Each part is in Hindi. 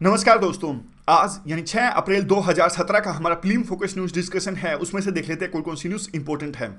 नमस्कार दोस्तों। आज यानी 6 अप्रैल 2017 का हमारा प्रीलिम फोकस न्यूज़ डिस्कशन है। उसमें से देख लेते हैं कौन कौन सी न्यूज़ इंपॉर्टेंट है।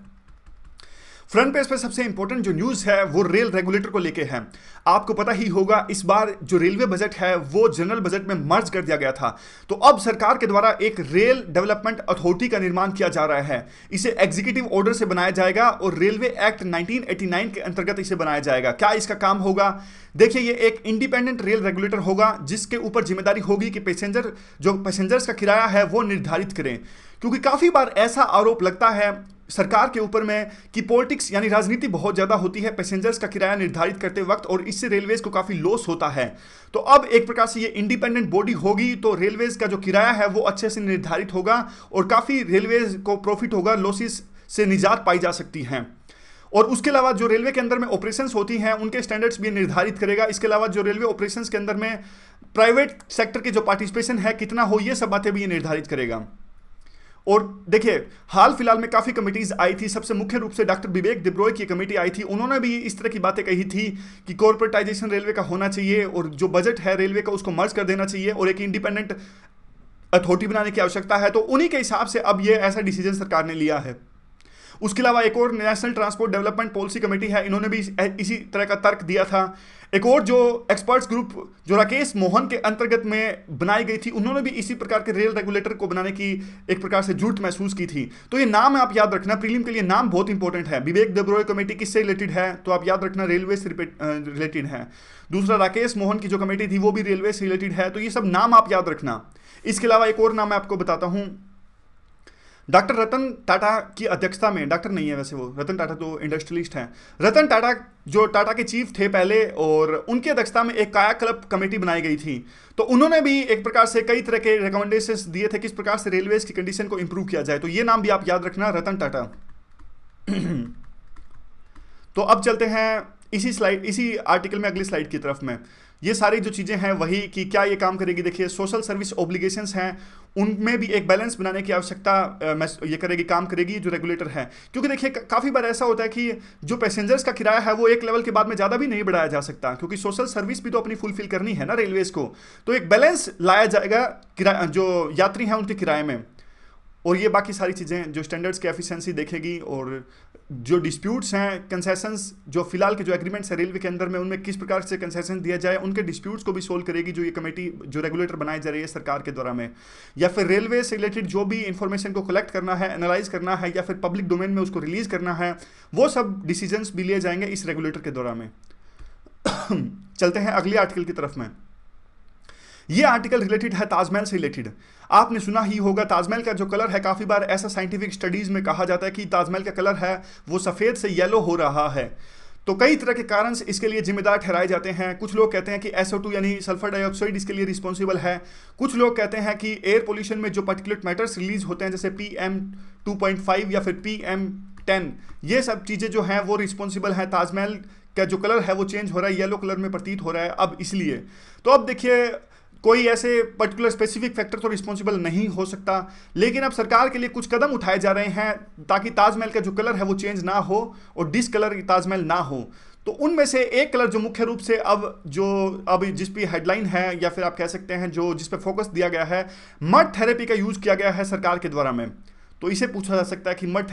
फ्रंट पेज पे सबसे इंपॉर्टेंट जो न्यूज़ है वो रेल रेगुलेटर को लेके है। आपको पता ही होगा इस बार जो रेलवे बजट है वो जनरल बजट में मर्ज कर दिया गया था। तो अब सरकार के द्वारा एक रेल डेवलपमेंट अथॉरिटी का निर्माण किया जा रहा है। इसे एग्जीक्यूटिव ऑर्डर से बनाया जाएगा और रेलवे एक्ट 1989 के अंतर्गत इसे बनाया जाएगा। क्या इसका काम होगा? देखिए, ये एक इंडिपेंडेंट रेल रेगुलेटर होगा जिसके ऊपर जिम्मेदारी होगी कि पैसेंजर्स का किराया है वो निर्धारित करें। क्योंकि काफी बार ऐसा आरोप लगता है सरकार के ऊपर में कि पॉलिटिक्स यानी राजनीति बहुत ज्यादा होती है पैसेंजर्स का किराया निर्धारित करते वक्त, और इससे रेलवेज को काफी लॉस होता है। तो अब एक प्रकार से ये इंडिपेंडेंट बॉडी होगी तो रेलवेज का जो किराया है वो अच्छे से निर्धारित होगा और काफी रेलवेज को प्रॉफिट होगा, लॉसेस से निजात पाई जा सकती है। और उसके अलावा जो रेलवे के अंदर में ऑपरेशंस होती हैं उनके स्टैंडर्ड्स भी निर्धारित करेगा। इसके अलावा जो रेलवे ऑपरेशंस के अंदर में प्राइवेट सेक्टर की जो पार्टिसिपेशन है कितना हो, ये सब बातें भी ये निर्धारित करेगा। और देखिए, हाल फिलहाल में काफी कमिटीज आई थी। सबसे मुख्य रूप से डॉक्टर विवेक देब्रॉय की कमेटी आई थी। उन्होंने भी इस तरह की बातें कही थी कि कॉर्पोरेटाइजेशन रेलवे का होना चाहिए और जो बजट है रेलवे का उसको मर्ज कर देना चाहिए और एक इंडिपेंडेंट अथॉरिटी बनाने की आवश्यकता है। तो उन्हीं के हिसाब से अब ये ऐसा डिसीजन सरकार ने लिया है। उसके अलावा एक और national transport development policy committee है, इन्होंने भी इसी तरह का तर्क दिया था। एक और जो एक्सपर्ट्स ग्रुप जो राकेश मोहन के अंतर्गत में बनाई गई थी, उन्होंने भी इसी प्रकार के रेल रेगुलेटर को बनाने की एक प्रकार से जरूरत महसूस की थी। तो ये नाम आप याद रखना, प्रीलिम के लिए नाम बहुत इंपॉर्टेंट है। विवेक देब्रॉय कमेटी किससे रिलेटेड है? तो आप याद रखना रेलवे से रिलेटेड है। दूसरा, राकेश मोहन की जो कमेटी थी वो भी रेलवे से रिलेटेड है। तो ये सब नाम आप याद रखना। इसके अलावा एक और नाम मैं आपको बताता हूं। डॉक्टर रतन टाटा की अध्यक्षता में, डॉक्टर नहीं है वैसे वो, रतन टाटा तो इंडस्ट्रियलिस्ट हैं। रतन टाटा जो टाटा के चीफ थे पहले, और उनकी अध्यक्षता में एक कायाकल्प कमेटी बनाई गई थी। तो उन्होंने भी एक प्रकार से कई तरह के रिकमेंडेशंस दिए थे किस प्रकार से रेलवेज की कंडीशन को इंप्रूव किया जाए। तो ये नाम भी आप याद रखना, रतन टाटा। तो अब चलते हैं इसी आर्टिकल में अगली स्लाइड की तरफ में। ये सारी जो चीज़ें हैं वही कि क्या ये काम करेगी। देखिए, सोशल सर्विस ऑब्लिगेशंस हैं, उनमें भी एक बैलेंस बनाने की आवश्यकता ये करेगी, काम करेगी जो रेगुलेटर है। क्योंकि देखिए, काफ़ी बार ऐसा होता है कि जो पैसेंजर्स का किराया है वो एक लेवल के बाद में ज़्यादा भी नहीं बढ़ाया जा सकता, क्योंकि सोशल सर्विस भी तो अपनी फुलफिल करनी है ना रेलवेज़ को। तो एक बैलेंस लाया जाएगा किराया जो यात्री हैं उनके किराए में। और ये बाकी सारी चीज़ें जो स्टैंडर्ड्स की एफिशिएंसी देखेगी, और जो डिस्प्यूट्स हैं, कंसेशंस जो फिलहाल के जो एग्रीमेंट्स है रेलवे के अंदर में उनमें किस प्रकार से कंसेशन दिया जाए, उनके डिस्प्यूट्स को भी सोल्व करेगी जो ये कमेटी जो रेगुलेटर बनाई जा रही है सरकार के द्वारा में। या फिर रेलवे से रिलेटेड जो भी इंफॉर्मेशन को कलेक्ट करना है, एनालाइज करना है, या फिर पब्लिक डोमेन में उसको रिलीज करना है, वो सब डिसीजंस भी लिए जाएंगे इस रेगुलेटर के द्वारा में। चलते हैं अगले आर्टिकल की तरफ में। ये आर्टिकल रिलेटेड है ताजमहल से रिलेटेड। आपने सुना ही होगा ताजमहल का जो कलर है, काफ़ी बार ऐसा साइंटिफिक स्टडीज़ में कहा जाता है कि ताजमहल का कलर है वो सफ़ेद से येलो हो रहा है। तो कई तरह के कारण इसके लिए जिम्मेदार ठहराए जाते हैं। कुछ लोग कहते हैं कि SO2 यानी सल्फर डाइऑक्साइड इसके लिए रिस्पॉन्सिबल है। कुछ लोग कहते हैं कि एयर पोल्यूशन में जो पर्टिकुलर मैटर्स रिलीज होते हैं जैसे PM2.5 या फिर PM10, ये सब चीज़ें जो हैं वो रिस्पॉन्सिबल हैं। ताजमहल का जो कलर है वो चेंज हो रहा है, येलो कलर में प्रतीत हो रहा है अब इसलिए। तो अब देखिए, कोई ऐसे पर्टिकुलर स्पेसिफिक फैक्टर तो रिस्पॉन्सिबल नहीं हो सकता, लेकिन अब सरकार के लिए कुछ कदम उठाए जा रहे हैं ताकि ताजमहल का जो कलर है वो चेंज ना हो और डिसकलर ताजमहल ना हो। तो उनमें से एक कलर जो मुख्य रूप से अब जिस पे हेडलाइन है या फिर आप कह सकते हैं जो जिस पे फोकस दिया गया है, मड थेरेपी का यूज किया गया है सरकार के द्वारा में। तो इसे पूछा जा सकता है कि मड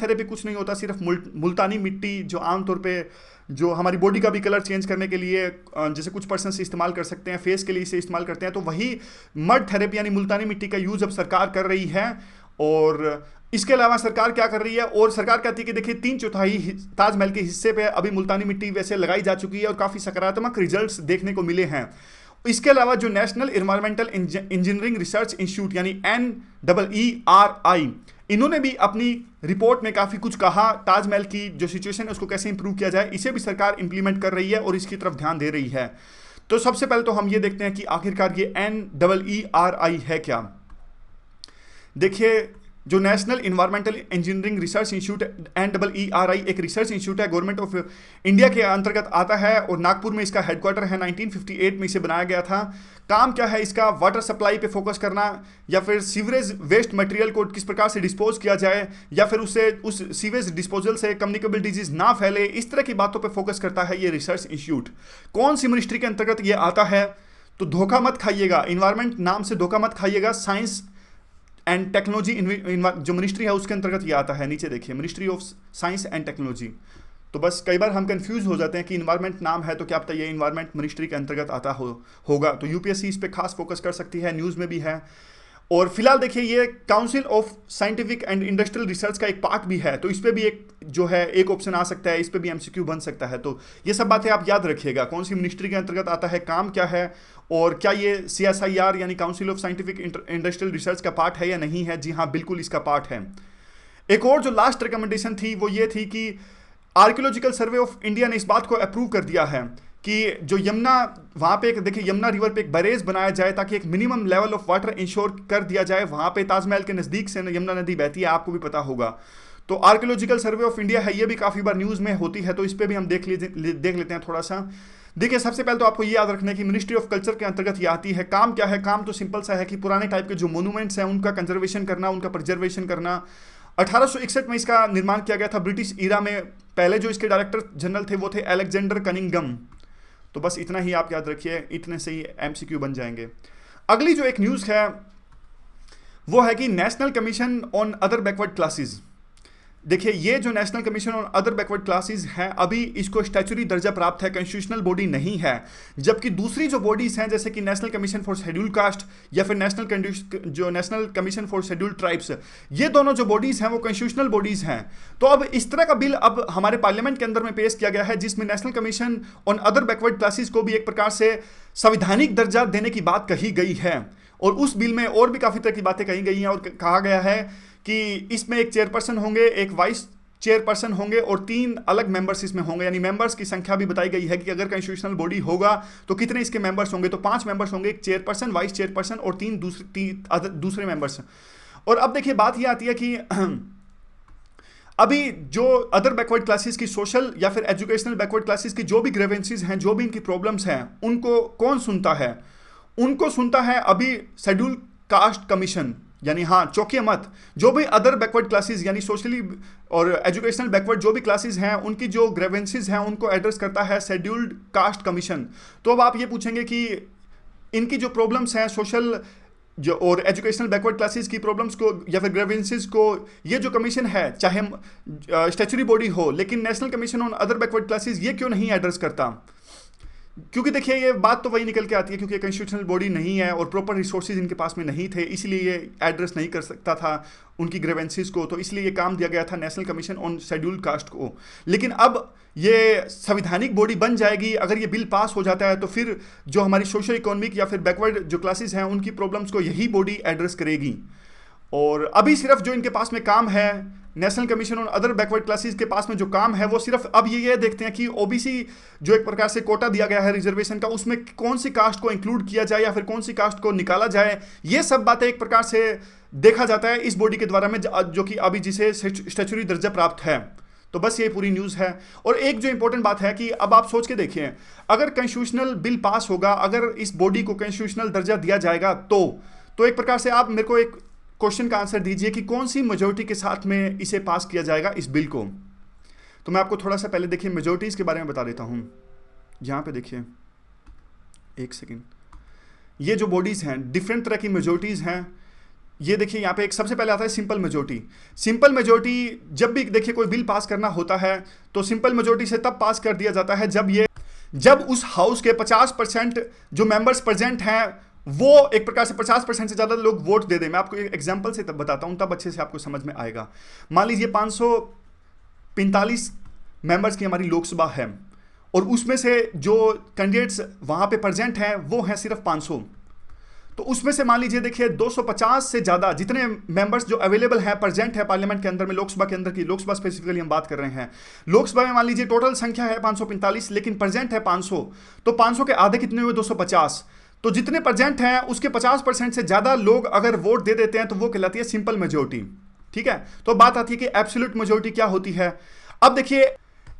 थेरेपी कुछ नहीं होता, सिर्फ मुल्तानी मिट्टी जो आमतौर पे जो हमारी बॉडी का भी कलर चेंज करने के लिए जैसे कुछ पर्सन से इस्तेमाल कर सकते हैं, फेस के लिए इसे इस्तेमाल करते हैं, तो वही मड थेरेपी यानी मुल्तानी मिट्टी का यूज अब सरकार कर रही है। और इसके अलावा सरकार क्या कर रही है, और सरकार कहती है कि देखिए 3/4 ताजमहल के हिस्से पे अभी मुल्तानी मिट्टी वैसे लगाई जा चुकी है और काफ़ी सकारात्मक रिजल्ट्स देखने को मिले हैं। इसके अलावा जो national environmental engineering research institute यानी NEERI, इन्होंने भी अपनी रिपोर्ट में काफ़ी कुछ कहा ताजमहल की जो सिचुएशन है उसको कैसे इंप्रूव किया जाए। इसे भी सरकार इंप्लीमेंट कर रही है और इसकी तरफ ध्यान दे रही है। तो सबसे पहले तो हम ये देखते हैं कि आखिरकार ये NEERI है क्या। देखिए, जो national environmental engineering research institute NEERI एक रिसर्च इंस्टीट्यूट है, गवर्नमेंट ऑफ इंडिया के अंतर्गत आता है और नागपुर में इसका हेडक्वार्टर है। 1958 में इसे बनाया गया था। काम क्या है इसका? वाटर सप्लाई पे फोकस करना, या फिर सीवरेज वेस्ट मटेरियल को किस प्रकार से डिस्पोज किया जाए, या फिर उस सीवेज डिस्पोजल से कम्युनिकेबल डिजीज ना फैले, इस तरह की बातों पे फोकस करता है ये रिसर्च इंस्टीट्यूट। कौन सी मिनिस्ट्री के अंतर्गत ये आता है? तो धोखा मत खाइएगा, इन्वायरमेंट नाम से धोखा मत खाइएगा। साइंस एंड टेक्नोलॉजी जो मिनिस्ट्री है उसके अंतर्गत ये आता है। नीचे देखिए, ministry of science and technology. तो बस कई बार हम कंफ्यूज हो जाते हैं कि इन्वायरमेंट नाम है तो क्या पता ये इन्वायरमेंट मिनिस्ट्री के अंतर्गत आता होगा। तो यूपीएससी इस पे खास फोकस कर सकती है, न्यूज़ में भी है। और फिलहाल देखिए, ये council of scientific and industrial research का एक पार्ट भी है, तो इस पे भी एक जो है एक ऑप्शन आ सकता है, इस पे भी एमसीक्यू बन सकता है। तो ये सब बातें आप याद रखिएगा, कौन सी मिनिस्ट्री के अंतर्गत आता है, काम क्या है, और क्या ये CSIR यानी council of scientific industrial research का पार्ट है या नहीं है। जी हाँ, बिल्कुल इसका पार्ट है। एक और जो लास्ट रिकमेंडेशन थी वो ये थी कि आर्कियोलॉजिकल सर्वे ऑफ इंडिया ने इस बात को अप्रूव कर दिया है कि जो यमुना, वहाँ पे एक देखिए यमुना रिवर पे एक बैरेज बनाया जाए ताकि एक minimum level of water ensure कर दिया जाए। वहाँ पे ताजमहल के नज़दीक से यमुना नदी बहती है, आपको भी पता होगा। तो आर्कियोलॉजिकल सर्वे ऑफ इंडिया है, ये भी काफ़ी बार न्यूज़ में होती है, तो इस पर भी हम देख लेते हैं थोड़ा सा। देखिए, सबसे पहले तो आपको ये याद रखना है कि मिनिस्ट्री ऑफ कल्चर के अंतर्गत ये आती है। काम क्या है? काम तो सिंपल सा है कि पुराने टाइप के जो मोनूमेंट्स हैं उनका कंजर्वेशन करना, उनका प्रिजर्वेशन करना। 1861 में इसका निर्माण किया गया था, ब्रिटिश ईरा में। पहले जो इसके डायरेक्टर जनरल थे वो थे अलेक्जेंडर कनिंगम। तो बस इतना ही आप याद रखिए, इतने से ही एमसीक्यू बन जाएंगे। अगली जो एक न्यूज़ है वो है कि national commission on other backward classes. देखिए, ये जो national commission on other backward classes है, अभी इसको स्टैचुरी दर्जा प्राप्त है, कॉन्स्टिट्यूशनल बॉडी नहीं है। जबकि दूसरी जो बॉडीज हैं जैसे कि national commission for schedule caste या फिर national commission for schedule tribes, ये दोनों जो बॉडीज हैं वो कॉन्स्टिट्यूशनल बॉडीज हैं। तो अब इस तरह का बिल अब हमारे पार्लियामेंट के अंदर में पेश किया गया है, जिसमें national commission on other backward classes को भी एक प्रकार से संवैधानिक दर्जा देने की बात कही गई है। और उस बिल में और भी काफ़ी तरह की बातें कही गई हैं और कहा गया है कि इसमें एक चेयरपर्सन होंगे, एक वाइस चेयरपर्सन होंगे और 3 अलग मेंबर्स इसमें होंगे। यानी मेंबर्स की संख्या भी बताई गई है कि अगर कॉन्स्टिट्यूशनल बॉडी होगा तो कितने इसके मेंबर्स होंगे। तो 5 मेंबर्स होंगे, एक चेयरपर्सन, वाइस चेयरपर्सन और 3 दूसरे मेंबर्स। और अब देखिए, बात यह आती है कि अभी जो अदर बैकवर्ड क्लासेस की सोशल या फिर एजुकेशनल बैकवर्ड क्लासेस की जो भी ग्रेवेंसीज हैं, जो भी इनकी प्रॉब्लम्स हैं, उनको कौन सुनता है? उनको सुनता है अभी शेड्यूल कास्ट कमीशन। यानी हाँ, चौंकिए मत, जो भी अदर बैकवर्ड क्लासेस यानी सोशली और एजुकेशनल बैकवर्ड जो भी क्लासेस हैं उनकी जो ग्रेवेंसीज हैं उनको एड्रेस करता है शेड्यूल्ड कास्ट कमीशन। तो अब आप ये पूछेंगे कि इनकी जो प्रॉब्लम्स हैं सोशल जो और एजुकेशनल बैकवर्ड क्लासेस की प्रॉब्लम्स को या फिर ग्रेवेंसीज को ये जो कमीशन है, चाहे स्टैचुरी बॉडी हो, लेकिन national commission on other backward classes ये क्यों नहीं एड्रेस करता? क्योंकि देखिए, ये बात तो वही निकल के आती है क्योंकि कॉन्स्टिट्यूशनल बॉडी नहीं है और प्रॉपर रिसोर्सेज इनके पास में नहीं थे, इसलिए ये एड्रेस नहीं कर सकता था उनकी ग्रेवेंसीज को। तो इसलिए ये काम दिया गया था national commission on scheduled caste को। लेकिन अब ये संवैधानिक बॉडी बन जाएगी, अगर ये बिल पास हो जाता है तो फिर जो हमारी सोशल इकोनॉमिक या फिर बैकवर्ड जो क्लासेस हैं उनकी प्रॉब्लम्स को यही बॉडी एड्रेस करेगी। और अभी सिर्फ जो इनके पास में काम है, national commission on other backward classes के पास में जो काम है वो सिर्फ अब ये देखते हैं कि ओबीसी जो एक प्रकार से कोटा दिया गया है रिजर्वेशन का, उसमें कौन सी कास्ट को इंक्लूड किया जाए या फिर कौन सी कास्ट को निकाला जाए। ये सब बातें एक प्रकार से देखा जाता है इस बॉडी के द्वारा में, जो कि अभी जिसे स्टैचुरी दर्जा प्राप्त है। तो बस ये पूरी न्यूज़ है। और एक जो इंपॉर्टेंट बात है कि अब आप सोच के देखिए, अगर कॉन्स्टिट्यूशनल बिल पास होगा, अगर इस बॉडी को कॉन्स्टिट्यूशनल दर्जा दिया जाएगा तो एक प्रकार से आप मेरे को एक क्वेश्चन का आंसर दीजिए कि कौन सी मेजोरिटी के साथ में इसे पास किया जाएगा इस बिल को। तो मैं आपको थोड़ा सा पहले देखिए मेजोरिटीज़ के बारे में बता देता हूँ। यहाँ पे देखिए, एक सेकेंड, ये जो बॉडीज़ हैं डिफरेंट तरह की मेजोरिटीज़ हैं। ये देखिए, यहाँ पे एक सबसे पहले आता है सिंपल मेजोरिटी। सिंपल मेजोरिटी जब भी देखिए कोई बिल पास करना होता है तो सिंपल मेजोरिटी से तब पास कर दिया जाता है जब उस हाउस के 50% जो मेंबर्स प्रेजेंट हैं वो एक प्रकार से 50% से ज़्यादा लोग वोट दे दें। मैं आपको एक एग्जांपल से तब बताता हूँ, तब अच्छे से आपको समझ में आएगा। मान लीजिए 545 मेंबर्स की हमारी लोकसभा है और उसमें से जो कैंडिडेट्स वहाँ पे प्रेजेंट हैं वो हैं सिर्फ 500। तो उसमें से मान लीजिए देखिए 250 से ज़्यादा जितने मेंबर्स जो अवेलेबल हैं, प्रेजेंट है पार्लियामेंट के अंदर में, लोकसभा के अंदर की, लोकसभा स्पेसिफिकली हम बात कर रहे हैं। लोकसभा में मान लीजिए टोटल संख्या है 545 लेकिन प्रेजेंट है 500। तो 500 के आधे कितने हुए? 250। तो जितने प्रेजेंट हैं उसके 50% से ज़्यादा लोग अगर वोट दे देते हैं तो वो कहलाती है सिंपल मेजोरिटी। ठीक है, तो बात आती है कि एब्सोल्यूट मेजोरिटी क्या होती है। अब देखिए,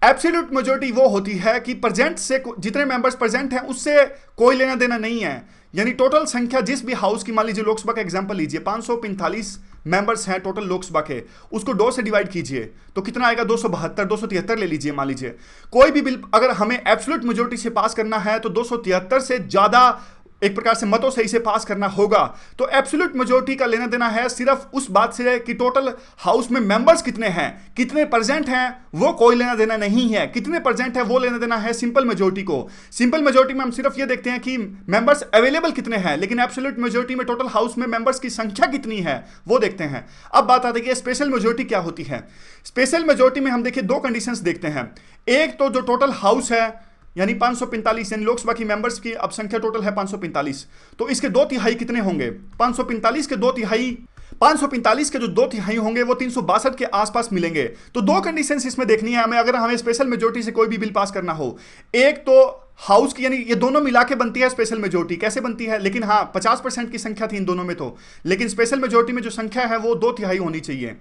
एब्सोल्यूट मेजोरिटी वो होती है कि प्रेजेंट से जितने मेंबर्स प्रेजेंट हैं उससे कोई लेना देना नहीं है। यानी टोटल संख्या जिस भी हाउस की, मान लीजिए लोकसभा का एग्जांपल लीजिए, 545 मेंबर्स हैं टोटल लोकसभा के, उसको 2 से डिवाइड कीजिए तो कितना आएगा? 272, 273 ले लीजिए। मान लीजिए कोई भी बिल अगर हमें एब्सोल्यूट मेजोरिटी से पास करना है तो 273 से ज़्यादा एक प्रकार से मतों से इसे पास करना होगा। तो एब्सोल्यूट मेजोरिटी का लेना देना है सिर्फ उस बात से कि टोटल हाउस में मेंबर्स कितने हैं, कितने परसेंट हैं, वो कोई लेना देना नहीं है। कितने परसेंट है वो लेना देना है सिंपल मेजोरिटी को। सिंपल मेजोरिटी में हम सिर्फ ये देखते हैं कि मेंबर्स अवेलेबल कितने हैं, लेकिन एब्सोल्यूट मेजोरिटी में टोटल हाउस में मेंबर्स की संख्या कितनी है वो देखते हैं। अब बात आती है स्पेशल मेजोरिटी क्या होती है। स्पेशल मेजोरिटी में हम देखिए दो कंडीशंस देखते हैं। एक तो जो टोटल हाउस है यानी 545, यानी लोकसभा की मेंबर्स की अब संख्या टोटल है 545, तो इसके 2/3 कितने होंगे? 545 के 2/3, 545 के जो 2/3 होंगे वो 362 के आसपास मिलेंगे। तो दो कंडीशंस इसमें देखनी है हमें, अगर हमें स्पेशल मेजोरिटी से कोई भी बिल पास करना हो। एक तो हाउस की, यानी ये दोनों मिला के बनती है स्पेशल मेजोरिटी। कैसे बनती है? लेकिन हाँ 50% की संख्या थी इन दोनों में तो, लेकिन स्पेशल मेजोरिटी में जो संख्या है वो 2/3 होनी चाहिए।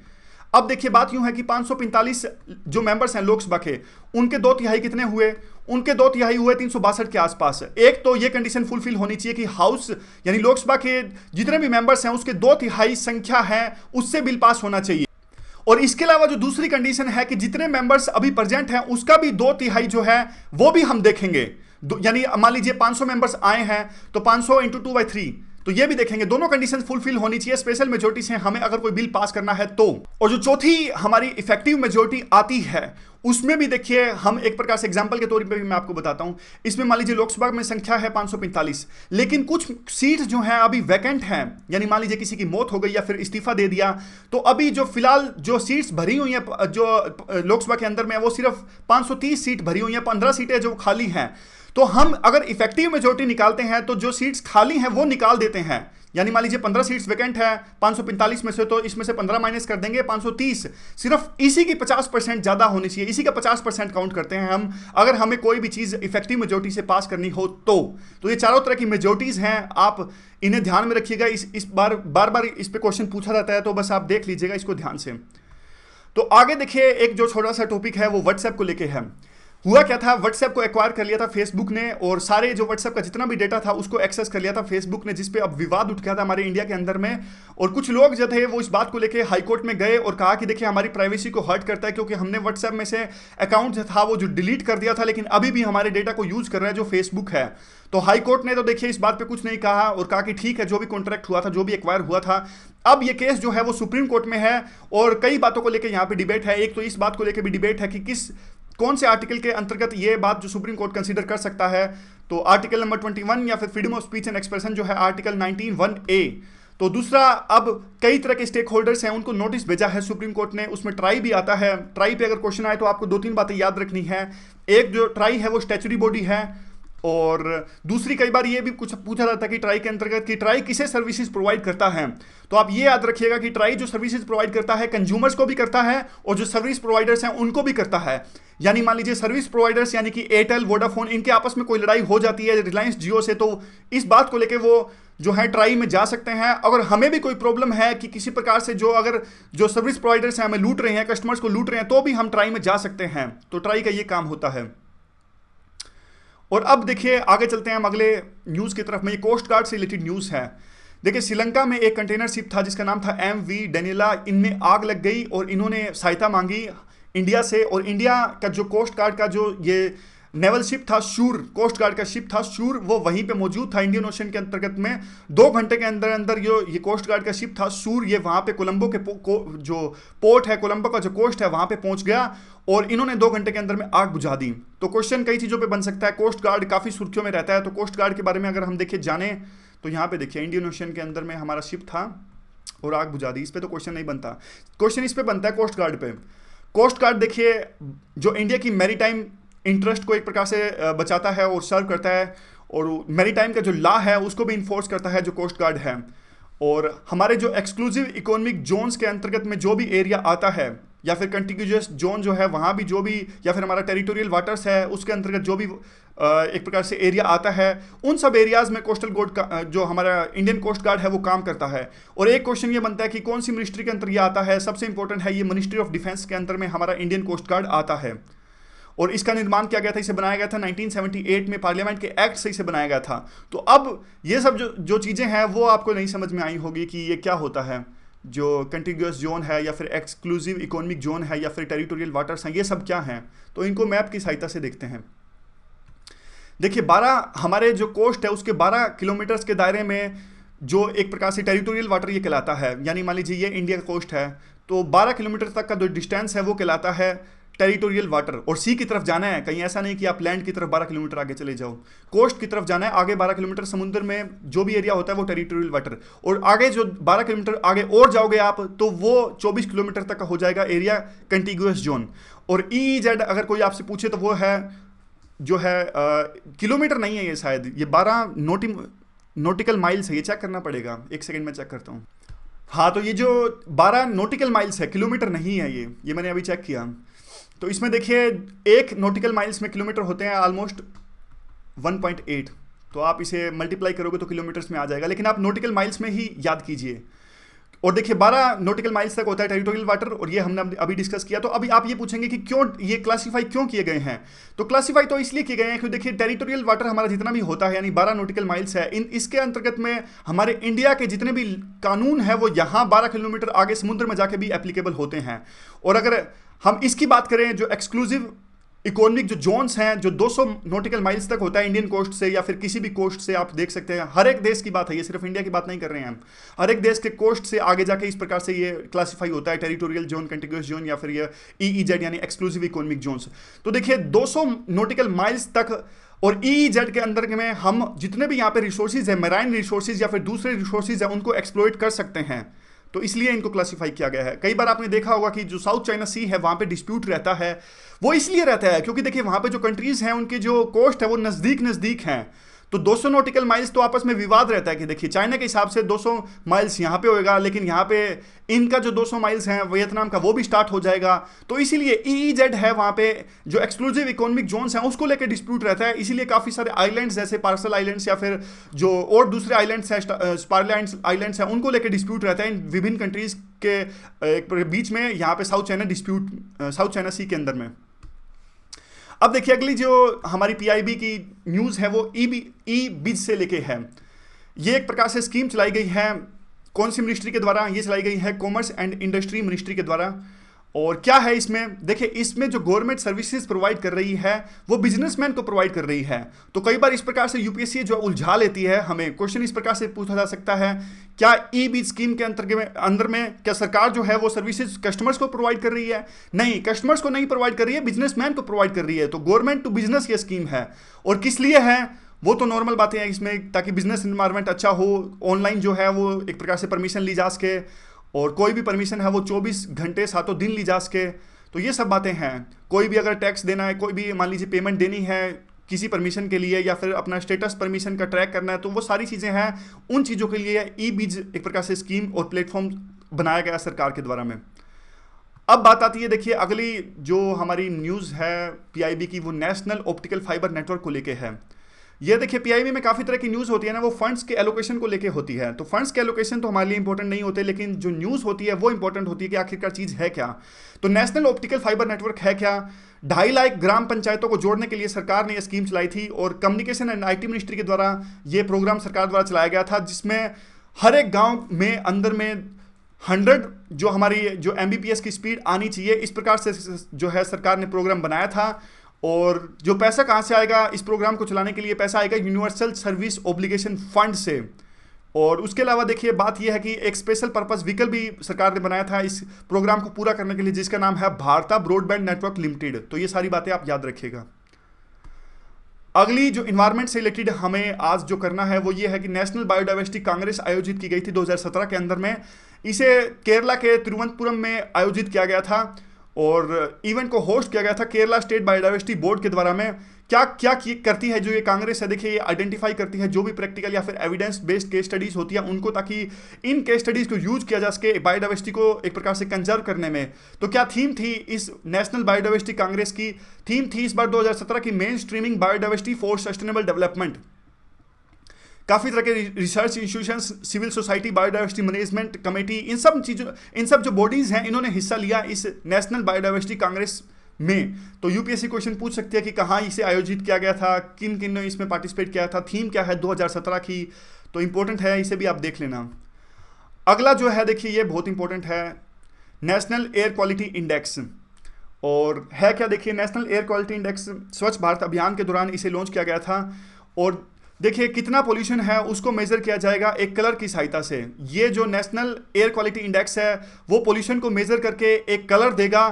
अब देखिए बात यूं है कि 545 जो मेंबर्स हैं लोकसभा के, उनके 2/3 कितने हुए? उनके 2/3 हुए 362 के आसपास। एक तो ये कंडीशन फुलफिल होनी चाहिए कि हाउस यानी लोकसभा के जितने भी मेंबर्स हैं उसके 2/3 संख्या है उससे बिल पास होना चाहिए। और इसके अलावा जो दूसरी कंडीशन है कि जितने मेंबर्स अभी प्रेजेंट हैं उसका भी 2/3 जो है वो भी हम देखेंगे। यानी मान लीजिए 500 मेंबर्स आए हैं तो 500 × 2/3, तो ये भी देखेंगे। दोनों कंडीशंस फुलफिल होनी चाहिए स्पेशल मेजोरिटी से हमें अगर कोई बिल पास करना है तो। और जो चौथी हमारी इफेक्टिव मेजोरिटी आती है उसमें भी देखिए हम एक प्रकार से एग्जांपल के तौर पे भी मैं आपको बताता हूं। इसमें मान लीजिए लोकसभा में संख्या है 545, लेकिन कुछ सीट जो है अभी वैकेंट हैं, यानी मान लीजिए किसी की मौत हो गई या फिर इस्तीफा दे दिया, तो अभी जो फिलहाल जो सीट्स भरी हुई हैं जो लोकसभा के अंदर में वो सिर्फ 530 सीट भरी हुई हैं, 15 सीटें जो खाली हैं। तो हम अगर इफेक्टिव मेजोरिटी निकालते हैं तो जो सीट्स खाली हैं वो निकाल देते हैं। यानी मान लीजिए 15 सीट्स वैकेंट है 545 में से, तो इसमें से 15 माइनस कर देंगे 530। सिर्फ इसी की 50% ज्यादा होनी चाहिए, इसी का 50% काउंट करते हैं हम अगर हमें कोई भी चीज इफेक्टिव मेजोरिटी से पास करनी हो तो ये चारों तरह की मेजोरिटीज हैं, आप इन्हें ध्यान में रखिएगा। इस बार इस पे क्वेश्चन पूछा जाता है तो बस आप देख लीजिएगा इसको ध्यान से। तो आगे देखिए एक जो छोटा सा टॉपिक है वो व्हाट्सएप को लेके है। हुआ क्या था, व्हाट्सएप को एक्वायर कर लिया था फेसबुक ने और सारे जो व्हाट्सएप का जितना भी डेटा था उसको एक्सेस कर लिया था फेसबुक ने, जिसपे अब विवाद उठ गया था हमारे इंडिया के अंदर में। और कुछ लोग जो थे वो इस बात को लेके हाईकोर्ट में गए और कहा कि देखिए हमारी प्राइवेसी को हर्ट करता है क्योंकि हमने व्हाट्सएप में से अकाउंट जो था वो जो डिलीट कर दिया था, लेकिन अभी भी हमारे डेटा को यूज कर रहा है जो फेसबुक है। तो हाईकोर्ट ने तो देखिए इस बात पे कुछ नहीं कहा और कहा कि ठीक है जो भी कॉन्ट्रैक्ट हुआ था, जो भी एक्वायर हुआ था। अब ये केस जो है वो सुप्रीम कोर्ट में है और कई बातों को लेकर यहाँ पे डिबेट है। एक तो इस बात को लेकर भी डिबेट है कि कौन से आर्टिकल के अंतर्गत ये बात जो सुप्रीम कोर्ट कंसीडर कर सकता है। तो आर्टिकल नंबर 21 या फिर freedom of speech and expression जो है आर्टिकल 19(1)(a। तो दूसरा, अब कई तरह के स्टेक होल्डर्स हैं उनको नोटिस भेजा है सुप्रीम कोर्ट ने, उसमें ट्राई भी आता है। ट्राई पे अगर क्वेश्चन आए तो आपको 2-3 बातें याद रखनी है। एक जो ट्राई है वो स्टैच्यूटरी बॉडी है और दूसरी कई बार ये भी कुछ पूछा जाता है कि ट्राई के अंतर्गत कि ट्राई किसे सर्विसेज प्रोवाइड करता है। तो आप ये याद रखिएगा कि ट्राई जो सर्विसेज प्रोवाइड करता है कंज्यूमर्स को भी करता है और जो सर्विस प्रोवाइडर्स हैं उनको भी करता है। यानी मान लीजिए सर्विस प्रोवाइडर्स यानी कि एयरटेल, वोडाफोन, इनके आपस में कोई लड़ाई हो जाती है रिलायंस जियो से, तो इस बात को लेके वो जो है ट्राई में जा सकते हैं। अगर हमें भी कोई प्रॉब्लम है कि किसी प्रकार से अगर जो सर्विस प्रोवाइडर्स हैं हमें लूट रहे हैं, कस्टमर्स को लूट रहे हैं, तो भी हम ट्राई में जा सकते हैं। तो ट्राई का ये काम होता है। और अब देखिए आगे चलते हैं हम अगले न्यूज़ की तरफ में। ये कोस्ट गार्ड से रिलेटेड न्यूज़ है। देखिए श्रीलंका में एक कंटेनर शिप था जिसका नाम था MV डेनिला। इनमें आग लग गई और इन्होंने सहायता मांगी इंडिया से। और इंडिया का जो कोस्ट गार्ड का जो ये नेवल शिप था शूर, कोस्ट गार्ड का शिप था शूर, वो वहीं पे मौजूद था इंडियन ओशन के अंतर्गत में। 2 घंटे के अंदर अंदर ये कोस्ट गार्ड का शिप था शूर, ये वहाँ पे कोलंबो के जो पोर्ट है, कोलंबो का जो कोस्ट है वहाँ पे पहुँच गया और इन्होंने 2 घंटे के अंदर में आग बुझा दी। तो क्वेश्चन कई चीज़ों पे बन सकता है। कोस्ट गार्ड काफ़ी सुर्खियों में रहता है, तो कोस्ट गार्ड के बारे में अगर हम देखिए जाने तो यहाँ पे देखिए इंडियन ओशन के अंदर में हमारा शिप था और आग बुझा दी। इस पर तो क्वेश्चन नहीं बनता, क्वेश्चन इस पर बनता है कोस्ट गार्ड पे। कोस्ट गार्ड देखिए जो इंडिया की मैरीटाइम इंटरेस्ट को एक प्रकार से बचाता है और सर्व करता है और मैरीटाइम का जो लॉ है उसको भी इन्फोर्स करता है जो कोस्ट गार्ड है। और हमारे जो एक्सक्लूसिव इकोनॉमिक जोन्स के अंतर्गत में जो भी एरिया आता है या फिर कंटिग्यूजस जोन जो है वहाँ भी जो भी, या फिर हमारा टेरिटोरियल वाटर्स है उसके अंतर्गत जो भी एक प्रकार से एरिया आता है, उन सब एरियाज़ में कोस्टल गार्ड का जो हमारा इंडियन कोस्ट गार्ड है वो काम करता है। और एक क्वेश्चन ये बनता है कि कौन सी मिनिस्ट्री के अंदर ये आता है। सबसे इंपॉर्टेंट है ये मिनिस्ट्री ऑफ डिफेंस के अंदर में हमारा इंडियन कोस्ट गार्ड आता है। और इसका निर्माण किया गया था, इसे बनाया गया था 1978 में, पार्लियामेंट के एक्ट से इसे बनाया गया था। तो अब ये सब जो चीज़ें हैं वो आपको नहीं समझ में आई होगी कि ये क्या होता है। जो कंटिग्यूअस जोन है या फिर एक्सक्लूसिव इकोनॉमिक जोन है या फिर टेरिटोरियल वाटर्स हैं, ये सब क्या हैं, तो इनको मैप की सहायता से देखते हैं। देखिए 12 हमारे जो कोस्ट है उसके 12 किलोमीटर्स के दायरे में जो एक प्रकार से टेरिटोरियल वाटर ये कहलाता है, यानी मान लीजिए ये इंडिया का कोस्ट है, तो 12 किलोमीटर तक का जो डिस्टेंस है वो कहलाता है टेरिटोरियल वाटर। और सी की तरफ जाना है, कहीं ऐसा नहीं कि आप लैंड की तरफ 12 किलोमीटर आगे चले जाओ, कोस्ट की तरफ जाना है, आगे 12 किलोमीटर समुद्र में जो भी एरिया होता है वो टेरिटोरियल वाटर। और आगे जो 12 किलोमीटर आगे और जाओगे आप तो वो 24 किलोमीटर तक का हो जाएगा एरिया कंटिग्यूअस जोन। और EEZ अगर कोई आपसे पूछे तो वो है जो है किलोमीटर नहीं है ये, शायद ये 12 नोटिकल माइल्स है, ये चेक करना पड़ेगा, एक सेकंड में चेक करता हूँ। हाँ, तो ये जो 12 नोटिकल माइल्स है, किलोमीटर नहीं है ये मैंने अभी चेक किया। तो इसमें देखिए एक नोटिकल माइल्स में किलोमीटर होते हैं ऑलमोस्ट 1.8, तो आप इसे मल्टीप्लाई करोगे तो किलोमीटर्स में आ जाएगा, लेकिन आप नोटिकल माइल्स में ही याद कीजिए। और देखिए 12 नोटिकल माइल्स तक होता है टेरिटोरियल वाटर, और ये हमने अभी डिस्कस किया। तो अभी आप ये पूछेंगे कि क्यों ये क्लासीफाई क्यों किए गए हैं, तो क्लासीफाई तो इसलिए किए गए हैं क्योंकि देखिए टेरिटोरियल वाटर हमारा जितना भी होता है यानी 12 नोटिकल माइल्स है, इसके अंतर्गत में हमारे इंडिया के जितने भी कानून है वो यहाँ 12 किलोमीटर आगे समुद्र में जाके भी एप्लीकेबल होते हैं। और अगर हम इसकी बात करें जो एक्सक्लूसिव इकोनॉमिक जो जोन्स हैं, जो 200 नॉटिकल माइल्स तक होता है इंडियन कोस्ट से या फिर किसी भी कोस्ट से, आप देख सकते हैं हर एक देश की बात है, ये सिर्फ इंडिया की बात नहीं कर रहे हैं हम, हर एक देश के कोस्ट से आगे जाके इस प्रकार से ये क्लासिफाई होता है टेरिटोरियल जोन, कंटिग्यूअस जोन या फिर ये EEZ यानी एक्सक्लूसिव इकोनॉमिक जोन्स। तो देखिए 200 नॉटिकल माइल्स तक और EEZ के अंदर में हम जितने भी यहाँ पे रिसोर्सेज है, मैराइन रिसोर्सेज या फिर दूसरे रिसोर्सेज है, उनको एक्सप्लॉइट कर सकते हैं, तो इसलिए इनको क्लासिफाई किया गया है। कई बार आपने देखा होगा कि जो साउथ चाइना सी है वहां पे डिस्प्यूट रहता है, वो इसलिए रहता है क्योंकि देखिए वहां पे जो कंट्रीज हैं उनके जो कोस्ट है वो नजदीक हैं, तो 200 नॉटिकल माइल्स तो आपस में विवाद रहता है कि देखिए चाइना के हिसाब से 200 माइल्स यहाँ पे होएगा, लेकिन यहाँ पे इनका जो 200 माइल्स हैं वियतनाम का वो भी स्टार्ट हो जाएगा, तो इसीलिए EEZ है वहाँ पे जो एक्सक्लूसिव इकोनॉमिक जोन्स हैं उसको लेकर डिस्प्यूट रहता है। इसीलिए काफ़ी सारे आइलैंड्स जैसे पार्सल आइलैंड्स या फिर जो और दूसरे आइलैंड्स हैं, स्पारलैंड आइलैंड्स हैं, उनको लेकर डिस्प्यूट रहता है इन विभिन्न कंट्रीज के बीच में, यहाँ पे साउथ चाइना सी के अंदर में। अब देखिए अगली जो हमारी PIB की न्यूज़ है वो ई-बीज से लेके है। ये एक प्रकार से स्कीम चलाई गई है, कौन सी मिनिस्ट्री के द्वारा ये चलाई गई है? कॉमर्स एंड इंडस्ट्री मिनिस्ट्री के द्वारा। और क्या है इसमें, देखिए इसमें जो गवर्नमेंट सर्विसेज प्रोवाइड कर रही है वो बिजनेसमैन को प्रोवाइड कर रही है। तो कई बार इस प्रकार से UPSC जो उलझा लेती है हमें, क्वेश्चन इस प्रकार से पूछा जा सकता है, क्या ई-बीज स्कीम के अंदर में क्या सरकार जो है वो सर्विसेज कस्टमर्स को प्रोवाइड कर रही है? नहीं, कस्टमर्स को नहीं प्रोवाइड कर रही है, बिजनेसमैन को प्रोवाइड कर रही है। तो गवर्नमेंट टू बिजनेस ये स्कीम है, और किस लिए है वो तो नॉर्मल बातें हैं इसमें, ताकि बिजनेस इन्वायरमेंट अच्छा हो, ऑनलाइन जो है वो एक प्रकार से परमिशन ली जा सके, और कोई भी परमिशन है वो 24 घंटे 7 दिन ली जा सके। तो ये सब बातें हैं। कोई भी अगर टैक्स देना है, कोई भी मान लीजिए पेमेंट देनी है किसी परमिशन के लिए, या फिर अपना स्टेटस परमिशन का ट्रैक करना है, तो वो सारी चीज़ें हैं, उन चीज़ों के लिए ई-बीज एक प्रकार से स्कीम और प्लेटफॉर्म बनाया गया सरकार के द्वारा में। अब बात आती है देखिए अगली जो हमारी न्यूज़ है PIB की, वो नेशनल ऑप्टिकल फाइबर नेटवर्क को लेके है। ये देखिए PIB में काफ़ी तरह की न्यूज़ होती है ना, वो फंड्स के एलोकेशन को लेके होती है। तो फंड्स के एलोकेशन तो हमारे लिए इंपॉर्टेंट नहीं होते, लेकिन जो न्यूज़ होती है वो इंपॉर्टेंट होती है कि आखिरकार चीज़ है क्या। तो नेशनल ऑप्टिकल फाइबर नेटवर्क है क्या? 2.5 लाख ग्राम पंचायतों को जोड़ने के लिए सरकार ने यह स्कीम चलाई थी, और कम्युनिकेशन एंड IT मिनिस्ट्री के द्वारा ये प्रोग्राम सरकार द्वारा चलाया गया था, जिसमें हर एक गाँव में अंदर में 100 जो हमारी जो MBPS की स्पीड आनी चाहिए, इस प्रकार से जो है सरकार ने प्रोग्राम बनाया था। और जो पैसा कहाँ से आएगा इस प्रोग्राम को चलाने के लिए? पैसा आएगा यूनिवर्सल सर्विस ऑब्लिगेशन फंड से। और उसके अलावा देखिए बात यह है कि एक स्पेशल पर्पस व्हीकल भी सरकार ने बनाया था इस प्रोग्राम को पूरा करने के लिए, जिसका नाम है भारता ब्रॉडबैंड नेटवर्क लिमिटेड। तो ये सारी बातें आप याद रखिएगा। अगली जो इन्वायरमेंट से रिलेटेड हमें आज जो करना है वो ये है कि नेशनल बायोडाइवर्सिटी कांग्रेस आयोजित की गई थी 2017 के अंदर में। इसे केरला के तिरुवनंतपुरम में आयोजित किया गया था, और इवेंट को होस्ट किया गया था केरला स्टेट बायोडाइवर्सिटी बोर्ड के द्वारा में। क्या क्या करती है जो ये कांग्रेस है, देखिए ये आइडेंटिफाई करती है जो भी प्रैक्टिकल या फिर एविडेंस बेस्ड केस स्टडीज होती है उनको, ताकि इन केस स्टडीज को यूज किया जा सके बायोडाइवर्सिटी को एक प्रकार से कंजर्व करने में। तो क्या थीम थी इस नेशनल बायोडाइवर्सिटी कांग्रेस की? थीम थी इस बार 2017 की main streaming biodiversity for sustainable development. काफ़ी तरह के research institutions, civil society, biodiversity management committee, इन सब जो बॉडीज़ हैं इन्होंने हिस्सा लिया इस नेशनल बायोडाइवर्सिटी कांग्रेस में। तो UPSC क्वेश्चन पूछ सकती है कि कहाँ इसे आयोजित किया गया था, किन किन ने इसमें पार्टिसिपेट किया था, थीम क्या है 2017 की। तो इंपॉर्टेंट है, इसे भी आप देख लेना। अगला जो है देखिए ये बहुत इंपॉर्टेंट है, नेशनल एयर क्वालिटी इंडेक्स। और है क्या, देखिए नेशनल एयर क्वालिटी इंडेक्स स्वच्छ भारत अभियान के दौरान इसे लॉन्च किया गया था। और देखिए कितना पोल्यूशन है उसको मेजर किया जाएगा एक कलर की सहायता से। ये जो नेशनल एयर क्वालिटी इंडेक्स है वो पोल्यूशन को मेजर करके एक कलर देगा।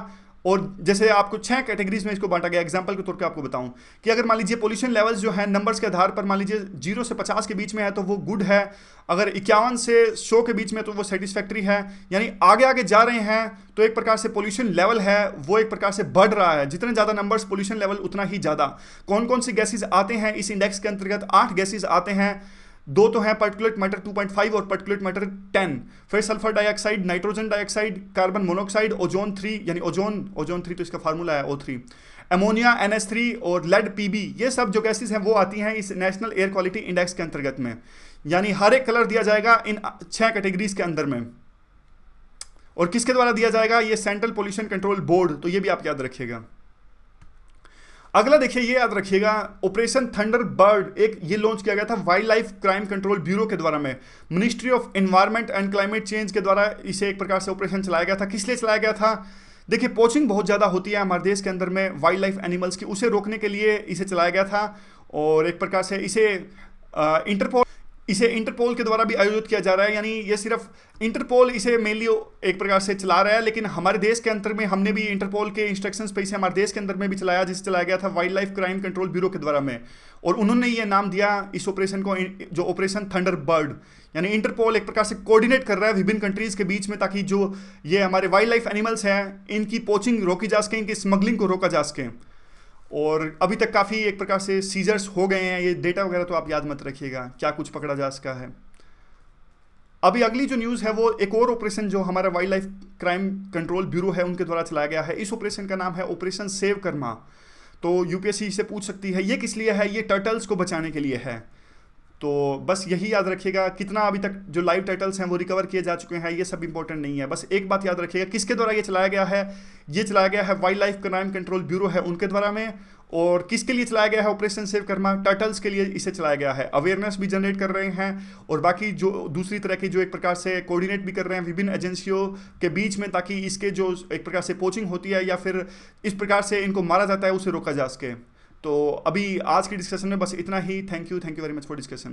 और जैसे आपको 6 कैटेगरीज में इसको बांटा गया। एग्जांपल के तौर पे आपको बताऊं कि अगर मान लीजिए पोल्यूशन लेवल्स जो है नंबर्स के आधार पर मान लीजिए 0 से 50 के बीच में है तो वो गुड है, अगर 51 से 100 के बीच में तो वो सेटिस्फैक्ट्री है। यानी आगे आगे जा रहे हैं तो एक प्रकार से पोल्यूशन लेवल है वो एक प्रकार से बढ़ रहा है। जितने ज़्यादा नंबर्स पोल्यूशन लेवल उतना ही ज़्यादा। कौन कौन सी गैसेज आते हैं इस इंडेक्स के अंतर्गत? 8 गैसेज आते हैं। 2 तो हैं पर्टिकुलेट मैटर 2.5 और पर्टिकुलेट मैटर 10। फिर sulphur dioxide, nitrogen dioxide, carbon monoxide, ozone 3 यानी ओजोन 3 तो इसका फार्मूला है O3, अमोनिया NH3 और लेड PB, ये सब जो गैसेज हैं वो आती हैं इस नेशनल एयर क्वालिटी इंडेक्स के अंतर्गत में। यानी हर एक कलर दिया जाएगा इन 6 कैटेगरीज के अंदर में। और किसके द्वारा दिया जाएगा? ये सेंट्रल पोल्यूशन कंट्रोल बोर्ड। तो ये भी आप याद रखिएगा। अगला देखिए ये याद रखिएगा, ऑपरेशन थंडरबर्ड एक ये लॉन्च किया गया था wild life crime control bureau के द्वारा में। Ministry of environment and climate change के द्वारा इसे एक प्रकार से ऑपरेशन चलाया गया था। किस लिए चलाया गया था? देखिए पोचिंग बहुत ज़्यादा होती है हमारे देश के अंदर में वाइल्ड लाइफ एनिमल्स की, उसे रोकने के लिए इसे चलाया गया था। और एक प्रकार से इसे इंटरपोल के द्वारा भी आयोजित किया जा रहा है। यानी ये सिर्फ इंटरपोल इसे मेनली एक प्रकार से चला रहा है, लेकिन हमारे देश के अंदर में हमने भी इंटरपोल के इंस्ट्रक्शंस पे इसे हमारे देश के अंदर में भी चलाया, जिसे चलाया गया था wild life crime control bureau के द्वारा में। और उन्होंने ये नाम दिया इस ऑपरेशन को जो ऑपरेशन थंडरबर्ड। यानी इंटरपोल एक प्रकार से कोऑर्डिनेट कर रहा है विभिन्न कंट्रीज के बीच में, ताकि जो ये हमारे वाइल्ड लाइफ एनिमल्स हैं इनकी पोचिंग रोकी जा सके, इनकी स्मगलिंग को रोका जा सके। और अभी तक काफ़ी एक प्रकार से सीजर्स हो गए हैं। ये डेटा वगैरह तो आप याद मत रखिएगा क्या कुछ पकड़ा जा सका है। अभी अगली जो न्यूज़ है वो एक और ऑपरेशन जो हमारा wild life crime control bureau है उनके द्वारा चलाया गया है। इस ऑपरेशन का नाम है ऑपरेशन सेव कर्मा। तो यूपीएससी से पूछ सकती है ये किस लिए है? ये टर्टल्स को बचाने के लिए है। तो बस यही याद रखिएगा। कितना अभी तक जो लाइव टाइटल्स हैं वो रिकवर किए जा चुके हैं ये सब इंपॉर्टेंट नहीं है। बस एक बात याद रखिएगा, किसके द्वारा ये चलाया गया है? ये चलाया गया है wild life crime control bureau है उनके द्वारा में। और किसके लिए चलाया गया है ऑपरेशन सेव कर्मा? टर्टल्स के लिए इसे चलाया गया है। अवेयरनेस भी जनरेट कर रहे हैं और बाकी जो दूसरी तरह की जो एक प्रकार से कोऑर्डिनेट भी कर रहे हैं विभिन्न एजेंसियों के बीच में, ताकि इसके जो एक प्रकार से पोचिंग होती है या फिर इस प्रकार से इनको मारा जाता है उसे रोका जा सके। तो अभी आज की डिस्कशन में बस इतना ही। Thank you very much for discussion.